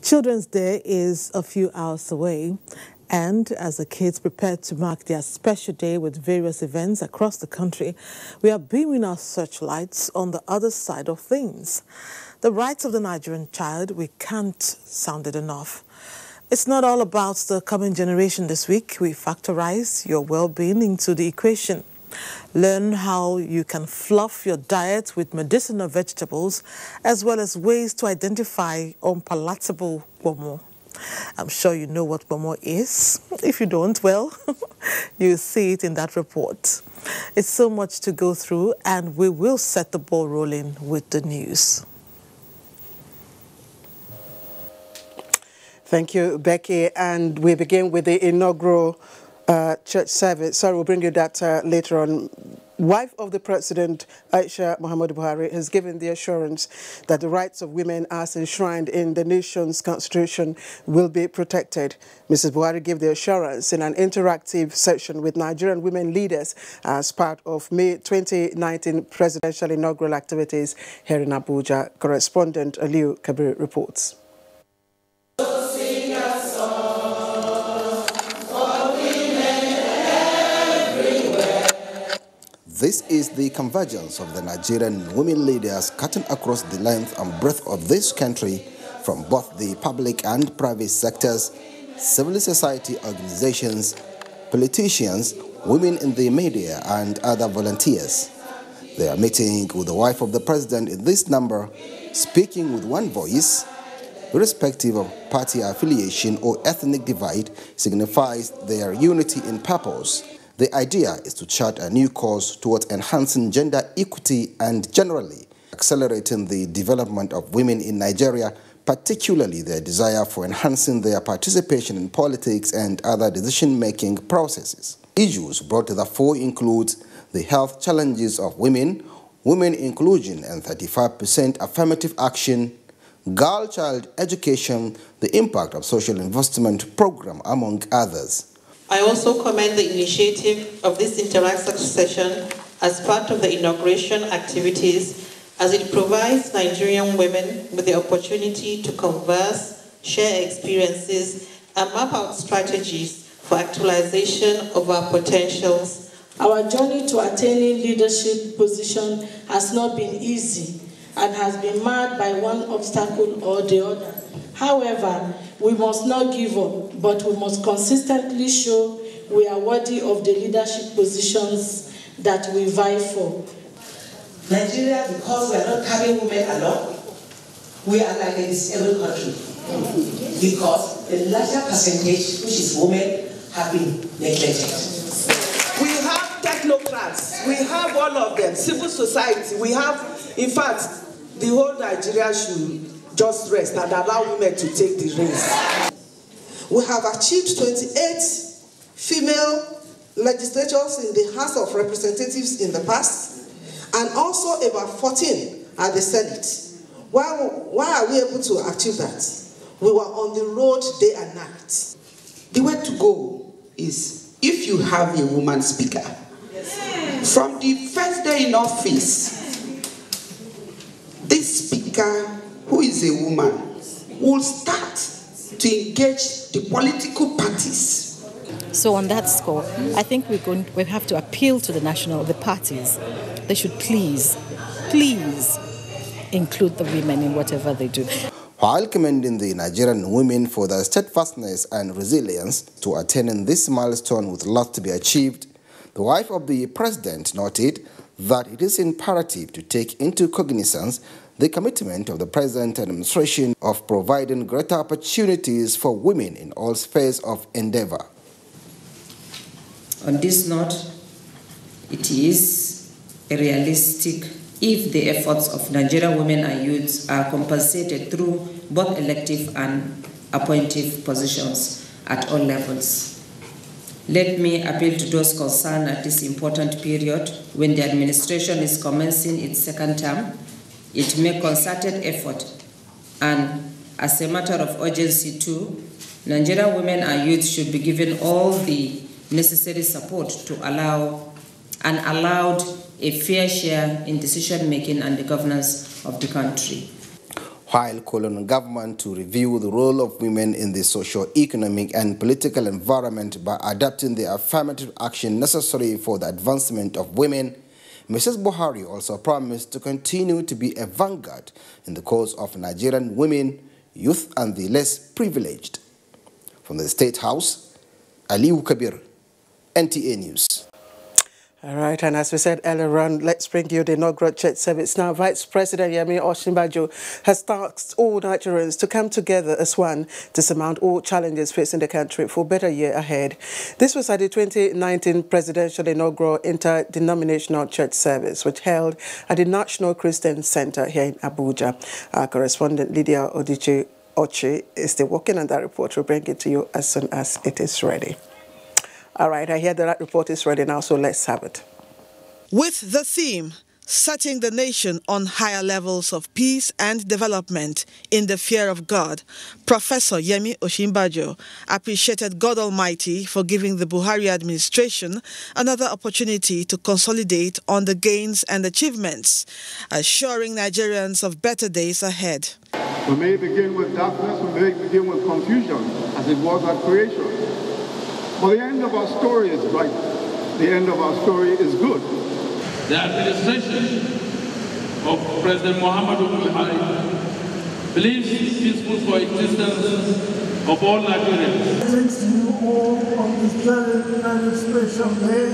Children's Day is a few hours away, and as the kids prepare to mark their special day with various events across the country, we are beaming our searchlights on the other side of things. The rights of the Nigerian child, we can't sound it enough. It's not all about the coming generation this week. We factorize your well-being into the equation. Learn how you can fluff your diet with medicinal vegetables, as well as ways to identify unpalatable bomo. I'm sure you know what bomo is. If you don't, well, you'll see it in that report. It's so much to go through, and we will set the ball rolling with the news. Thank you, Becky. And we begin with the inaugural church service. Sorry, we'll bring you that later on. Wife of the President, Aisha Muhammadu Buhari, has given the assurance that the rights of women as enshrined in the nation's constitution will be protected. Mrs. Buhari gave the assurance in an interactive session with Nigerian women leaders as part of May 2019 presidential inaugural activities here in Abuja. Correspondent Aliu Kabir reports. This is the convergence of the Nigerian women leaders cutting across the length and breadth of this country from both the public and private sectors, civil society organizations, politicians, women in the media, and other volunteers. They are meeting with the wife of the president in this number, speaking with one voice, irrespective of party affiliation or ethnic divide, signifies their unity in purpose. The idea is to chart a new course towards enhancing gender equity and generally accelerating the development of women in Nigeria, particularly their desire for enhancing their participation in politics and other decision-making processes. Issues brought to the fore include the health challenges of women, women inclusion and 35% affirmative action, girl-child education, the impact of social investment program, among others. I also commend the initiative of this interactive session as part of the inauguration activities, as it provides Nigerian women with the opportunity to converse, share experiences, and map out strategies for actualization of our potentials. Our journey to attaining leadership position has not been easy and has been marred by one obstacle or the other. However, we must not give up, but we must consistently show we are worthy of the leadership positions that we vie for. Nigeria, because we are not carrying women along, we are like a disabled country. Because the larger percentage, which is women, have been neglected. We have technocrats, we have all of them, civil society, we have, in fact, the whole Nigeria should just rest and allow women to take the reins. We have achieved 28 female legislators in the House of Representatives in the past, and also about 14 at the Senate. Why are we able to achieve that? We were on the road day and night. The way to go is if you have a woman speaker. From the first day in office, this speaker, who is a woman, will start to engage the political parties. So on that score, I think we have to appeal to the parties. They should please include the women in whatever they do. While commending the Nigerian women for their steadfastness and resilience to attaining this milestone with lots to be achieved, the wife of the president noted that it is imperative to take into cognizance the commitment of the present administration of providing greater opportunities for women in all spheres of endeavor. On this note, it is realistic if the efforts of Nigerian women and youths are compensated through both elective and appointive positions at all levels. Let me appeal to those concerned at this important period when the administration is commencing its second term. It make concerted effort, and as a matter of urgency too, Nigerian women and youth should be given all the necessary support to allow a fair share in decision making and the governance of the country. while calling on government to review the role of women in the socio-economic and political environment by adopting the affirmative action necessary for the advancement of women. Mrs. Buhari also promised to continue to be a vanguard in the cause of Nigerian women, youth and the less privileged. From the State House, Aliu Kabir, NTA News. All right, and as we said earlier on, let's bring you the inaugural church service. Now, Vice President Yemi Osinbajo has tasked all Nigerians to come together as one to surmount all challenges facing the country for a better year ahead. This was at the 2019 presidential inaugural interdenominational church service, which held at the National Christian Center here in Abuja. Our correspondent Lydia Ochi is still working on that report. We'll bring it to you as soon as it is ready. All right, I hear that report is ready now, so let's have it. With the theme, Setting the Nation on Higher Levels of Peace and Development in the Fear of God, Professor Yemi Osinbajo appreciated God Almighty for giving the Buhari administration another opportunity to consolidate on the gains and achievements, assuring Nigerians of better days ahead. We may begin with darkness, we may begin with confusion, as it was at creation. But the end of our story is bright. The end of our story is good. The administration of President Muhammadu Buhari believes it's peaceful coexistence of all Nigerians. Thanks to you all on this very special day,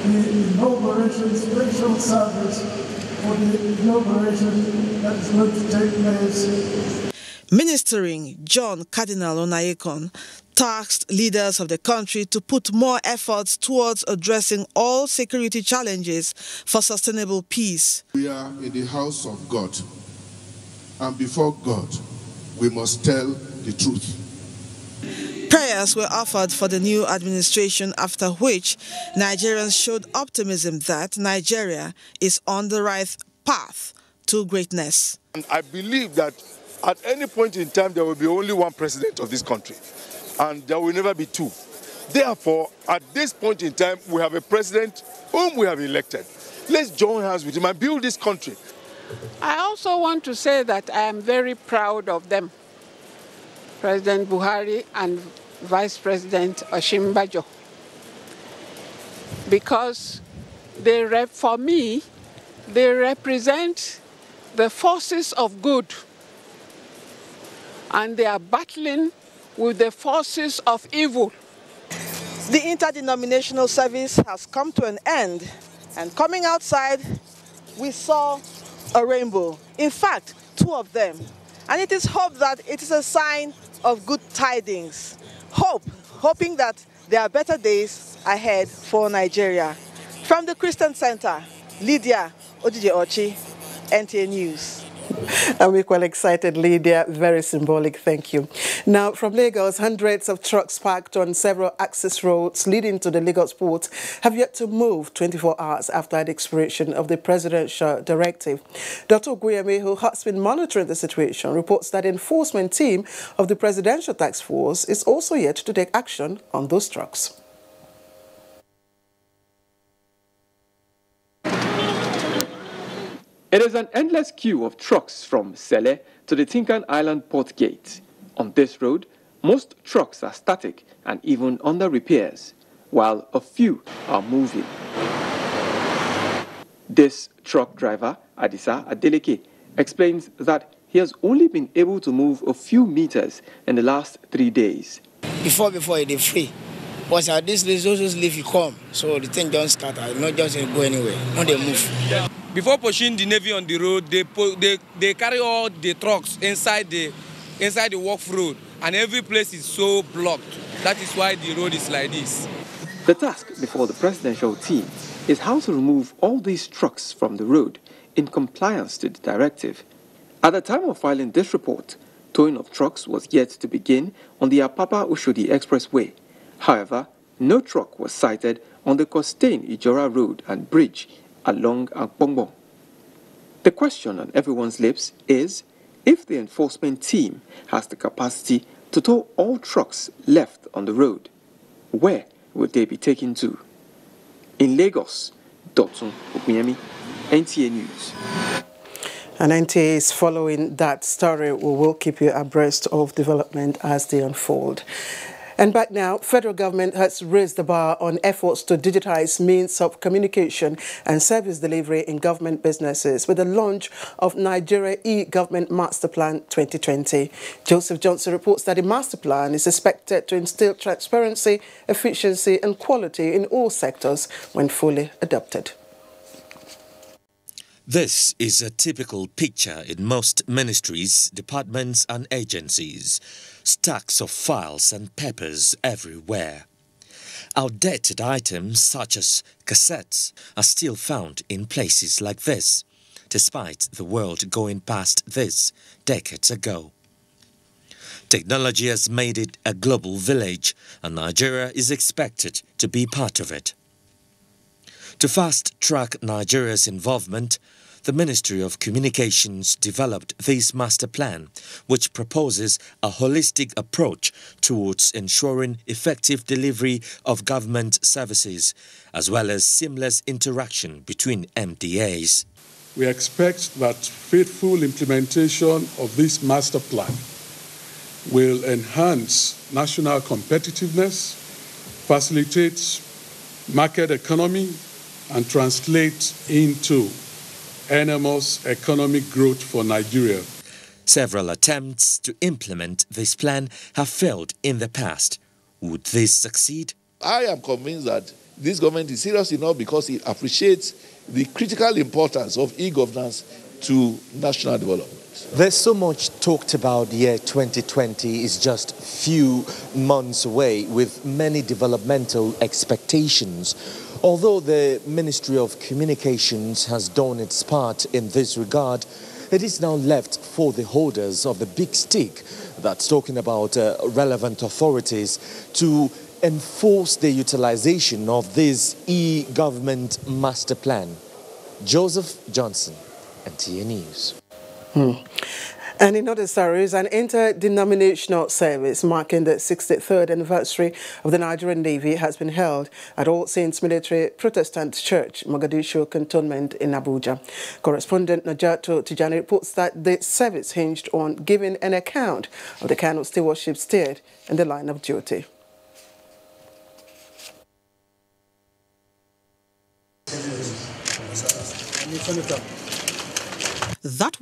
the inauguration special service for the inauguration that is going to take place. Ministering John Cardinal Onayekon tasked leaders of the country to put more efforts towards addressing all security challenges for sustainable peace. We are in the house of God, and before God, we must tell the truth. Prayers were offered for the new administration, after which Nigerians showed optimism that Nigeria is on the right path to greatness. And I believe that at any point in time, there will be only one president of this country, and there will never be two. Therefore, at this point in time, we have a president whom we have elected. Let's join hands with him and build this country. I also want to say that I am very proud of them, President Buhari and Vice President Osinbajo, because for me, they represent the forces of good, and they are battling with the forces of evil. The interdenominational service has come to an end, and coming outside, we saw a rainbow. In fact, two of them. And it is hoped that it is a sign of good tidings. Hoping that there are better days ahead for Nigeria. From the Christian Center, Lydia Ochi, NTA News. I'm equally excited, Lydia. Very symbolic. Thank you. Now, from Lagos, hundreds of trucks parked on several access roads leading to the Lagos port have yet to move 24 hours after the expiration of the presidential directive. Dr. Guyeme, who has been monitoring the situation, reports that the enforcement team of the presidential task force is also yet to take action on those trucks. It is an endless queue of trucks from Sele to the Tinkan Island port gate. On this road, most trucks are static and even under repairs, while a few are moving. This truck driver, Adisa Adeleke, explains that he has only been able to move a few meters in the last 3 days. Before it is free. Once at this resources leave you come, so the thing don't start, not just go anywhere, when they move. Before pushing the Navy on the road, they carry all the trucks inside the walk road, and every place is so blocked. That is why the road is like this. The task before the presidential team is how to remove all these trucks from the road in compliance to the directive. At the time of filing this report, towing of trucks was yet to begin on the Apapa-Oshodi Expressway. However, no truck was sighted on the Costain-Ijora Road and Bridge along Akpongbo. The question on everyone's lips is if the enforcement team has the capacity to tow all trucks left on the road, where would they be taken to? In Lagos, Dotun Okunyemi, NTA News. And NTA is following that story. We will keep you abreast of development as they unfold. And back now, federal government has raised the bar on efforts to digitize means of communication and service delivery in government businesses with the launch of Nigeria e-Government Master Plan 2020. Joseph Johnson reports that the master plan is expected to instill transparency, efficiency and quality in all sectors when fully adopted. This is a typical picture in most ministries, departments and agencies. Stacks of files and papers everywhere. Outdated items such as cassettes are still found in places like this, despite the world going past this decades ago. Technology has made it a global village, and Nigeria is expected to be part of it. To fast-track Nigeria's involvement, the Ministry of Communications developed this master plan, which proposes a holistic approach towards ensuring effective delivery of government services, as well as seamless interaction between MDAs. We expect that faithful implementation of this master plan will enhance national competitiveness, facilitate market economy, and translate into enormous economic growth for Nigeria. Several attempts to implement this plan have failed in the past. Would this succeed? I am convinced that this government is serious enough because it appreciates the critical importance of e-governance to national development. There's so much talked about. The year 2020 is just few months away with many developmental expectations. Although the Ministry of Communications has done its part in this regard, it is now left for the holders of the big stick, that's talking about relevant authorities, to enforce the utilization of this e-government master plan. Joseph Johnson, NTA News. And in other stories, an interdenominational service marking the 63rd anniversary of the Nigerian Navy has been held at All Saints Military Protestant Church, Mogadishu Cantonment in Abuja. Correspondent Najato Tijani reports that the service hinged on giving an account of the kind of stewardship steered in the line of duty. That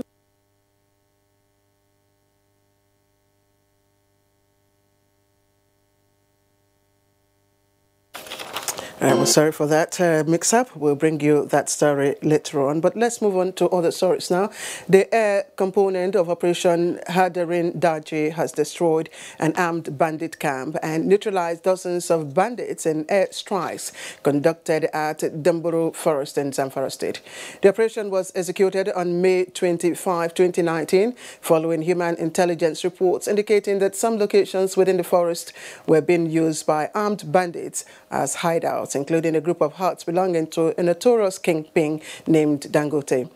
We're sorry for that mix-up. We'll bring you that story later on. But let's move on to other stories now. The air component of Operation Hadarin Daji has destroyed an armed bandit camp and neutralized dozens of bandits in air strikes conducted at Damburu Forest in Zamfara State. The operation was executed on May 25, 2019, following human intelligence reports indicating that some locations within the forest were being used by armed bandits as hideouts, including a group of huts belonging to a notorious kingpin named Dangote.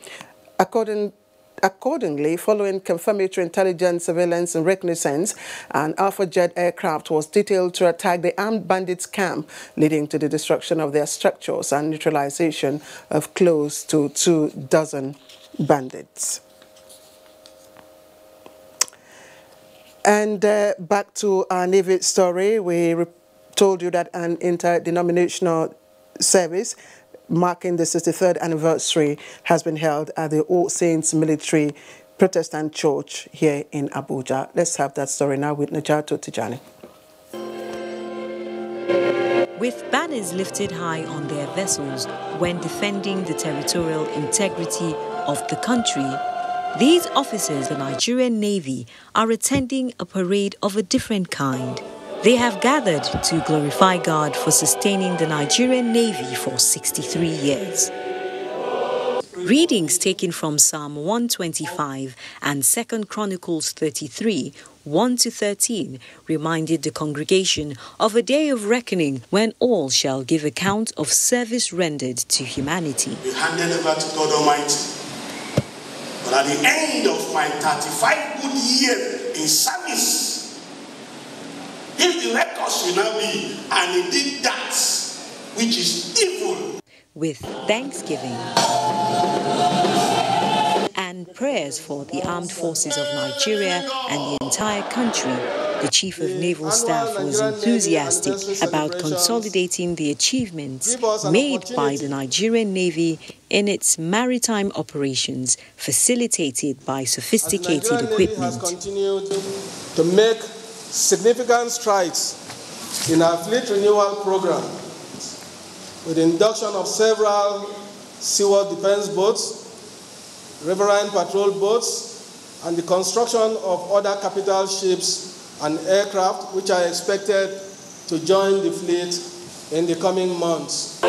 Accordingly, following confirmatory intelligence, surveillance and reconnaissance, an Alpha Jet aircraft was detailed to attack the armed bandits' camp, leading to the destruction of their structures and neutralization of close to 24 bandits. And back to our Navy story, we told you that an interdenominational service marking the 63rd anniversary has been held at the All Saints Military Protestant Church here in Abuja. Let's have that story now with Najato Tijani. With banners lifted high on their vessels when defending the territorial integrity of the country, these officers of the Nigerian Navy are attending a parade of a different kind. They have gathered to glorify God for sustaining the Nigerian Navy for 63 years. Readings taken from Psalm 125 and 2 Chronicles 33, 1-13, reminded the congregation of a day of reckoning when all shall give account of service rendered to humanity. We handed over to God Almighty. But at the end of my 35 good years in service, if the record should now be, and he did that which is evil. With thanksgiving and sent prayers for the armed forces of Nigeria and the entire country. The Chief of Naval Staff was enthusiastic about consolidating the achievements made by the Nigerian Navy in its maritime operations, facilitated by sophisticated equipment. Continue to make significant strides in our fleet renewal program with the induction of several seaworld defense boats, riverine patrol boats, and the construction of other capital ships and aircraft which are expected to join the fleet in the coming months.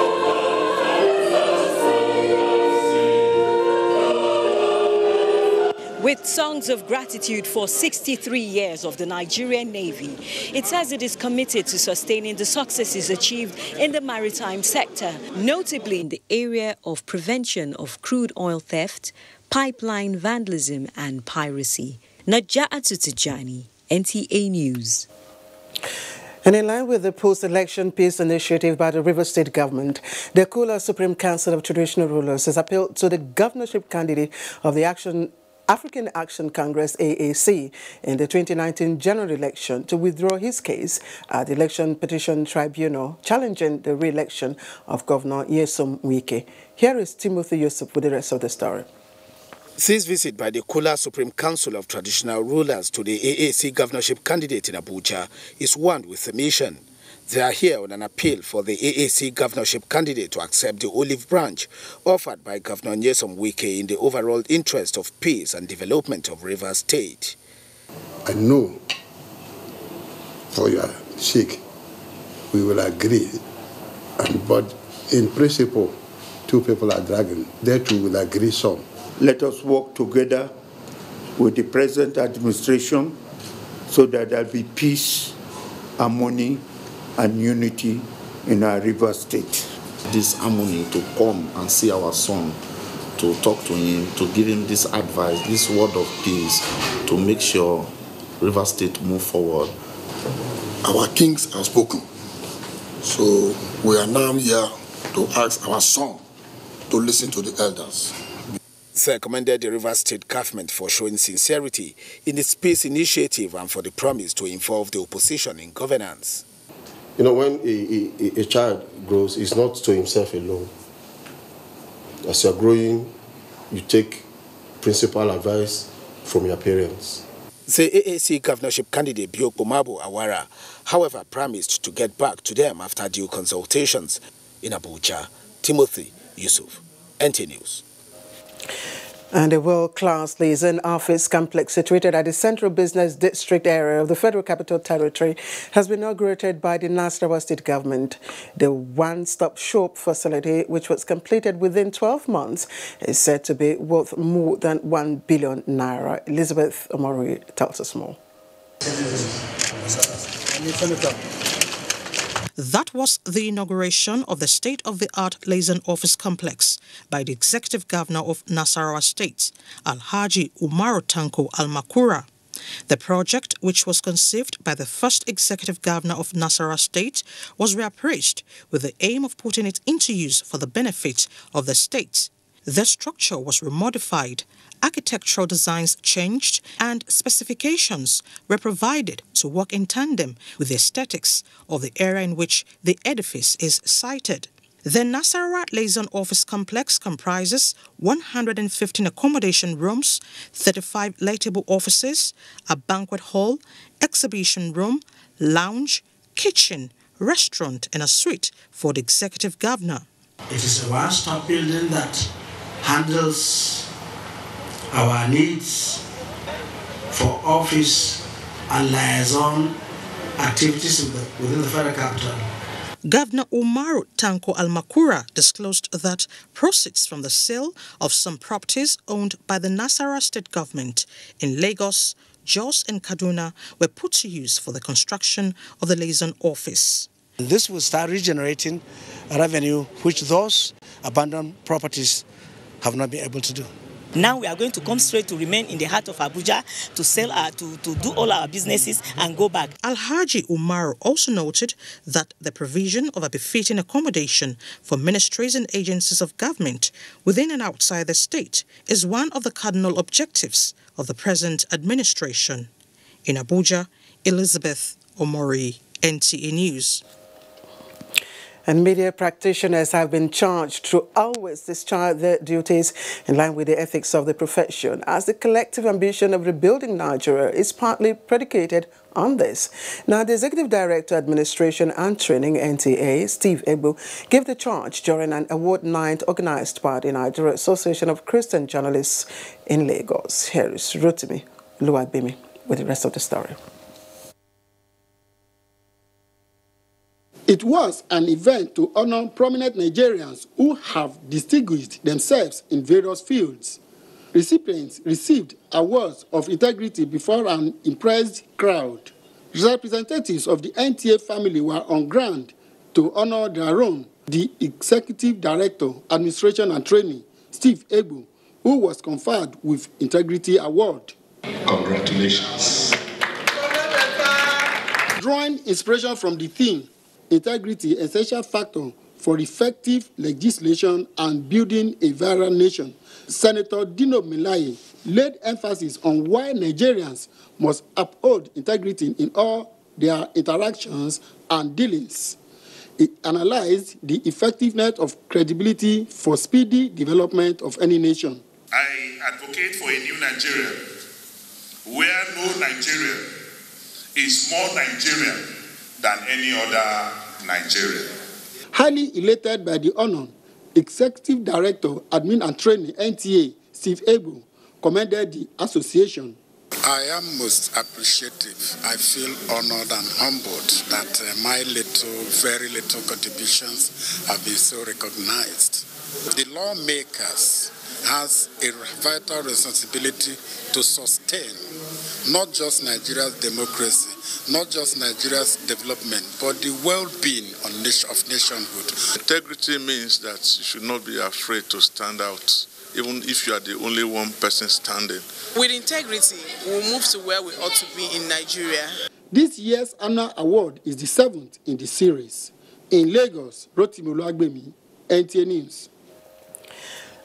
With songs of gratitude for 63 years of the Nigerian Navy, it says it is committed to sustaining the successes achieved in the maritime sector, notably in the area of prevention of crude oil theft, pipeline vandalism and piracy. Naja'atu Tijani, NTA News. And in line with the post-election peace initiative by the Rivers State government, the Kula Supreme Council of Traditional Rulers has appealed to the governorship candidate of the African Action Congress AAC in the 2019 general election to withdraw his case at the Election Petition Tribunal challenging the re-election of Governor Nyesom Wike. Here is Timothy Yusuf with the rest of the story. This visit by the Kula Supreme Council of Traditional Rulers to the AAC governorship candidate in Abuja is one with a mission. They are here on an appeal for the AAC governorship candidate to accept the olive branch offered by Governor Nyesom Wike in the overall interest of peace and development of Rivers State. I know for your sake we will agree, but in principle, two people are dragging. They two will agree some. Let us work together with the present administration so that there will be peace, harmony, and unity in our river state. This harmony to come and see our son, to talk to him, to give him this advice, this word of peace, to make sure River State move forward. Our kings have spoken, so we are now here to ask our son to listen to the elders. They commended the River State government for showing sincerity in its peace initiative and for the promise to involve the opposition in governance. You know, when a child grows, it's not to himself alone. As you're growing, you take principal advice from your parents. The AAC governorship candidate Bioko Mabo Awara, however, promised to get back to them after due consultations. In Abuja, Timothy Yusuf, NTA News. And a world-class liaison office complex situated at the Central Business District area of the Federal Capital Territory has been inaugurated by the Nasarawa State government. The one-stop shop facility, which was completed within 12 months, is said to be worth more than 1 billion naira. Elizabeth Omori tells us more. That was the inauguration of the state-of-the-art liaison office complex by the Executive Governor of Nasarawa State, Alhaji Umaru Tanko Almakura. The project, which was conceived by the first Executive Governor of Nasarawa State, was reappraised with the aim of putting it into use for the benefit of the state. The structure was remodified, architectural designs changed, and specifications were provided to work in tandem with the aesthetics of the area in which the edifice is sited. The Nasarawa Liaison Office Complex comprises 115 accommodation rooms, 35 lightable offices, a banquet hall, exhibition room, lounge, kitchen, restaurant, and a suite for the Executive Governor. It is a one-stop building that handles our needs for office and liaison activities within the federal capital. Governor Umaru Tanko Almakura disclosed that proceeds from the sale of some properties owned by the Nasarawa State government in Lagos, Jos and Kaduna were put to use for the construction of the liaison office. This will start regenerating revenue which those abandoned properties have not been able to do. Now we are going to come straight to remain in the heart of Abuja to sell to do all our businesses and go back. Alhaji Umar also noted that the provision of a befitting accommodation for ministries and agencies of government within and outside the state is one of the cardinal objectives of the present administration. In Abuja, Elizabeth Omori, NTA News. And media practitioners have been charged to always discharge their duties in line with the ethics of the profession, as the collective ambition of rebuilding Nigeria is partly predicated on this. Now, the Executive Director, Administration and Training, NTA, Steve Egbo, gave the charge during an award night organized by the Nigeria Association of Christian Journalists in Lagos. Here is Rotimi Luagbemi with the rest of the story. It was an event to honor prominent Nigerians who have distinguished themselves in various fields. Recipients received awards of integrity before an impressed crowd. Representatives of the NTA family were on ground to honor their own. The Executive Director, Administration and Training, Steve Egbo, who was conferred with Integrity Award. Congratulations. Drawing inspiration from the theme, integrity, essential factor for effective legislation and building a viral nation, Senator Dino Melaye laid emphasis on why Nigerians must uphold integrity in all their interactions and dealings. He analyzed the effectiveness of credibility for speedy development of any nation. I advocate for a new Nigeria where no Nigerian is more Nigerian than any other Nigerian. Highly elated by the honor, Executive Director, Admin and Training, NTA, Steve Egbo, commended the association. I am most appreciative. I feel honored and humbled that my very little contributions have been so recognized. The lawmakers has a vital responsibility to sustain not just Nigeria's democracy, not just Nigeria's development, but the well-being of nationhood. Integrity means that you should not be afraid to stand out, even if you are the only one person standing. With integrity, we'll move to where we ought to be in Nigeria. This year's honor award is the 7th in the series. In Lagos, Rotimi Luagbemi, NTA News.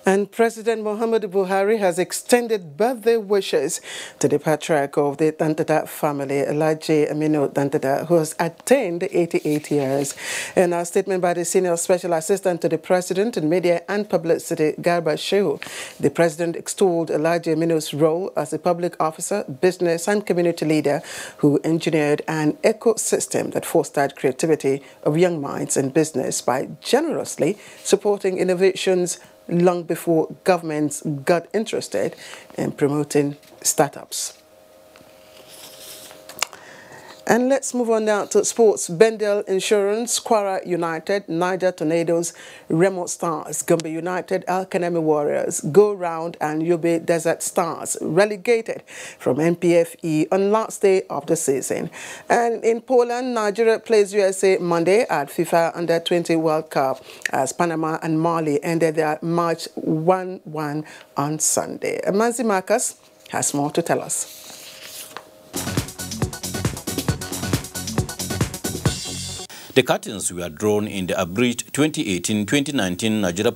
And President Muhammadu Buhari has extended birthday wishes to the patriarch of the Dantada family, Alhaji Aminu Dantada, who has attained 88 years. In a statement by the Senior Special Assistant to the President in Media and Publicity, Garba Shehu, the President extolled Alhaji Aminu's role as a public officer, business and community leader who engineered an ecosystem that fostered creativity of young minds in business by generously supporting innovations long before governments got interested in promoting startups. And let's move on now to sports. Bendel Insurance, Kwara United, Niger Tornadoes, Remo Stars, Gombe United, Al Kanemi Warriors, Go Round and Yobe Desert Stars relegated from NPFE on last day of the season. And in Poland, Nigeria plays USA Monday at FIFA Under-20 World Cup as Panama and Mali ended their match 1-1 on Sunday. Manzi Marcus has more to tell us. The curtains were drawn in the abridged 2018-2019 Nigeria